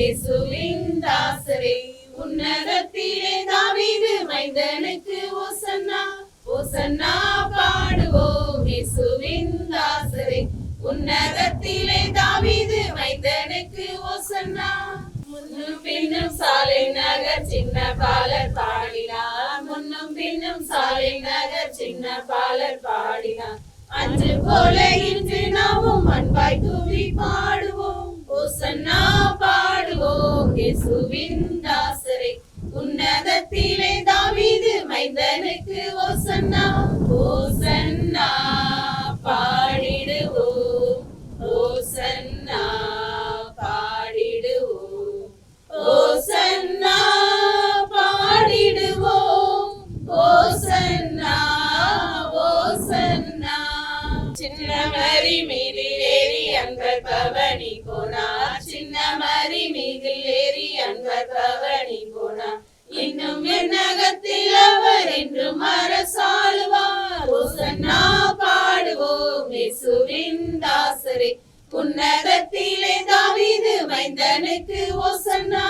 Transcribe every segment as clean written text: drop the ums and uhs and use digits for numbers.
இயேசுவின் தாசரே. உன்னதத்திலே தாவீது மைந்தனுக்கு ஓசன்னா ஓசன்னா பாடுவோம் இயேசுவின் தாசரே. உன்னதத்திலே தாவீது மைந்தனுக்கு ஓசன்னா. முன்னும் பின்னும் சாலை நகர் சின்ன பாலர் பாடினார். முன்னும் பின்னும் சாலை நகர் சின்ன பாலர் பாடினார். அன்று போல இன்று நாமும் அன்பாய் தூவி பாடுவோம் ஓசன்னா பாடுவோம் இயேசுவின் தாசரே. உன்னதத்திலே தாவீது மைந்தனுக்கு ஓசன்னா ஓசன்னா பாடிடுவோம் ஓசன்னா பாடிடுவோம் ஓசன்னா பாடிடுவோம் ஓசன்னா ஓசன்னா. சின்ன மரி மீதில் ஏறி அன்பர் பவனி போனார். சின்ன மரி மீதில் ஏறி அன்பர் பவனி போனார். இன்னும் என்னகத்தில் அவர் என்றும் அரசாளுவார் ஓசன்னா பாடுவோம் இயேசுவின் தாசரே. உன்னதத்திலே தாவீது மைந்தனுக்கு ஓசன்னா.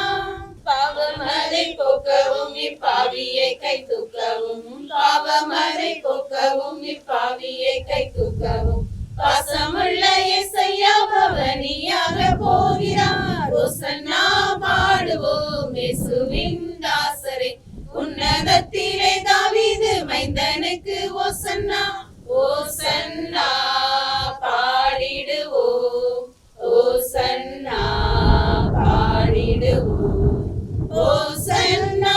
பாவம் அதை போக்கவும் இப்பாவியை கை தூக்கவும். பாவம் அதை போக்கவும் இப்பாவியை கை தூக்கவும். பாசமுள்ள இயேசையா பவனியாக போகிறார் ஓசன்னா பாடுவோம் இயேசுவின் தாசரே. உன்னதத்திலே தாவீது மைந்தனுக்கு ஓசன்னா ஓசன்னா பாடிடுவோம் ஓசன்னா பாடிடுவோம் ஓசன்னா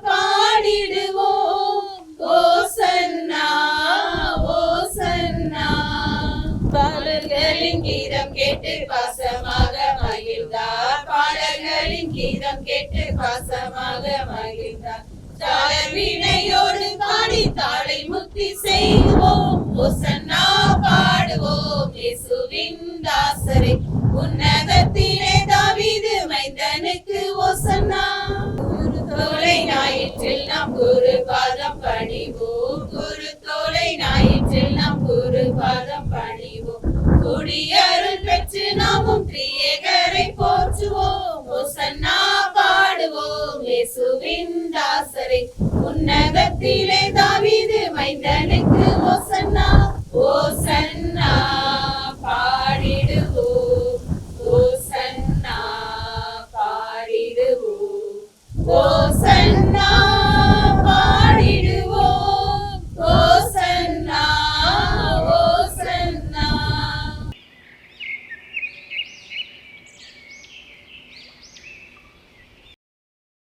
பாடிடுவோம் ஓசன்னா ஓசன்னா. பாடல்களின் கீதம் கேட்டு பாசமாக மகிழ்ந்தார். பாடல்களின் கீதம் கேட்டு பாசமாக மகிழ்ந்தார். தாளர் வீணையோடு பாடி தாளை முத்தி செய்வோம் ஓசன்னா பாடுவோம் இயேசுவின் தாசரே. உன்னதத்திலே தாவீது மைந்தனுக்கு ஓசன்னா. குரு தோலை ஞாயிற்றில் நாம் குரு பாதம் பணிவோம். குரு தோலை ஞாயிற்றில் நாம் குரு பாதம் பணிவோம். குடியருள் பெற்று நாமும் திரியேகரை போற்றுவோம் ஓசன்னா பாடுவோம் இயேசுவின் தாசரே. உன்னதத்திலே தாவீது மைந்தனுக்கு